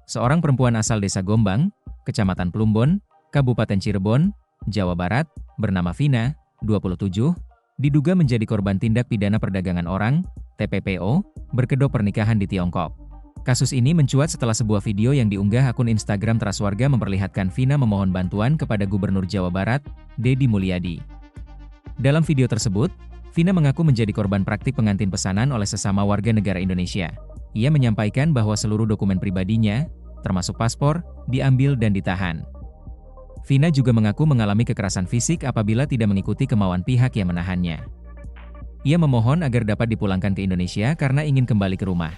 seorang perempuan asal Desa Gombang, Kecamatan Plumbon, Kabupaten Cirebon, Jawa Barat, bernama Vina, 27, diduga menjadi korban tindak pidana perdagangan orang, TPPO, berkedok pernikahan di Tiongkok. Kasus ini mencuat setelah sebuah video yang diunggah akun Instagram Teras Warga memperlihatkan Vina memohon bantuan kepada Gubernur Jawa Barat, Deddy Mulyadi. Dalam video tersebut, Vina mengaku menjadi korban praktik pengantin pesanan oleh sesama warga negara Indonesia. Ia menyampaikan bahwa seluruh dokumen pribadinya, termasuk paspor, diambil dan ditahan. Vina juga mengaku mengalami kekerasan fisik apabila tidak mengikuti kemauan pihak yang menahannya. Ia memohon agar dapat dipulangkan ke Indonesia karena ingin kembali ke rumah.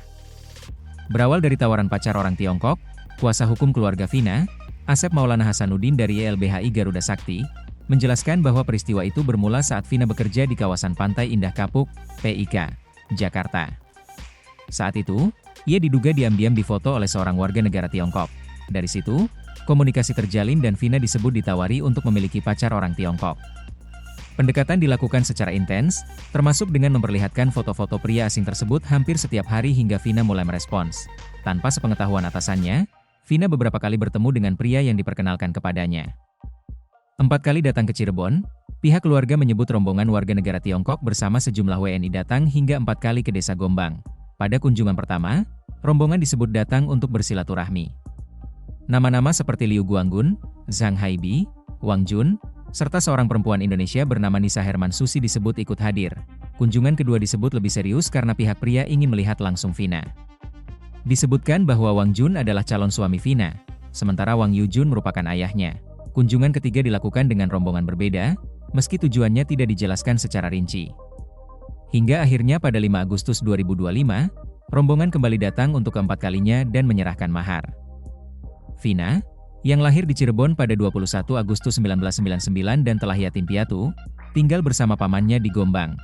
Berawal dari tawaran pacar orang Tiongkok, kuasa hukum keluarga Vina, Asep Maulana Hasanuddin dari YLBHI Garuda Sakti, menjelaskan bahwa peristiwa itu bermula saat Vina bekerja di kawasan Pantai Indah Kapuk, PIK, Jakarta. Saat itu, ia diduga diam-diam difoto oleh seorang warga negara Tiongkok. Dari situ, komunikasi terjalin dan Vina disebut ditawari untuk memiliki pacar orang Tiongkok. Pendekatan dilakukan secara intens, termasuk dengan memperlihatkan foto-foto pria asing tersebut hampir setiap hari hingga Vina mulai merespons. Tanpa sepengetahuan atasannya, Vina beberapa kali bertemu dengan pria yang diperkenalkan kepadanya. 4 kali datang ke Cirebon, pihak keluarga menyebut rombongan warga negara Tiongkok bersama sejumlah WNI datang hingga 4 kali ke Desa Gombang. Pada kunjungan pertama, rombongan disebut datang untuk bersilaturahmi. Nama-nama seperti Liu Guanggun, Zhang Haibi, Wang Jun, serta seorang perempuan Indonesia bernama Nisa Herman Susi disebut ikut hadir. Kunjungan kedua disebut lebih serius karena pihak pria ingin melihat langsung Vina. Disebutkan bahwa Wang Jun adalah calon suami Vina, sementara Wang Yujun merupakan ayahnya. Kunjungan ketiga dilakukan dengan rombongan berbeda, meski tujuannya tidak dijelaskan secara rinci. Hingga akhirnya pada 5 Agustus 2025, rombongan kembali datang untuk keempat kalinya dan menyerahkan mahar. Vina, yang lahir di Cirebon pada 21 Agustus 1999 dan telah yatim piatu, tinggal bersama pamannya di Gombang.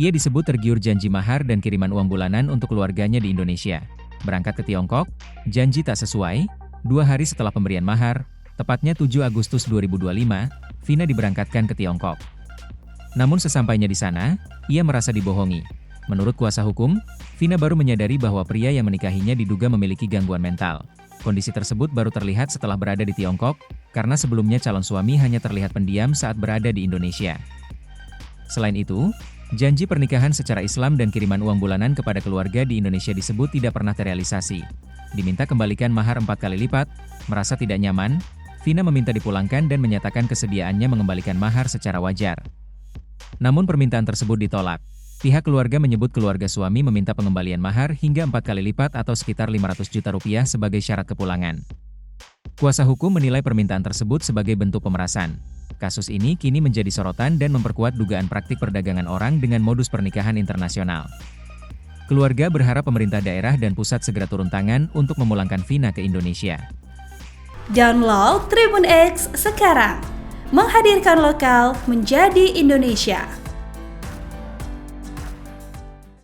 Ia disebut tergiur janji mahar dan kiriman uang bulanan untuk keluarganya di Indonesia. Berangkat ke Tiongkok, janji tak sesuai, 2 hari setelah pemberian mahar, tepatnya 7 Agustus 2025, Vina diberangkatkan ke Tiongkok. Namun sesampainya di sana, ia merasa dibohongi. Menurut kuasa hukum, Vina baru menyadari bahwa pria yang menikahinya diduga memiliki gangguan mental. Kondisi tersebut baru terlihat setelah berada di Tiongkok, karena sebelumnya calon suami hanya terlihat pendiam saat berada di Indonesia. Selain itu, janji pernikahan secara Islam dan kiriman uang bulanan kepada keluarga di Indonesia disebut tidak pernah terrealisasi. Diminta kembalikan mahar 4 kali lipat, merasa tidak nyaman, Vina meminta dipulangkan dan menyatakan kesediaannya mengembalikan mahar secara wajar. Namun permintaan tersebut ditolak. Pihak keluarga menyebut keluarga suami meminta pengembalian mahar hingga 4 kali lipat atau sekitar 500 juta rupiah sebagai syarat kepulangan. Kuasa hukum menilai permintaan tersebut sebagai bentuk pemerasan. Kasus ini kini menjadi sorotan dan memperkuat dugaan praktik perdagangan orang dengan modus pernikahan internasional. Keluarga berharap pemerintah daerah dan pusat segera turun tangan untuk memulangkan Vina ke Indonesia. Download Tribun X sekarang, menghadirkan lokal menjadi Indonesia.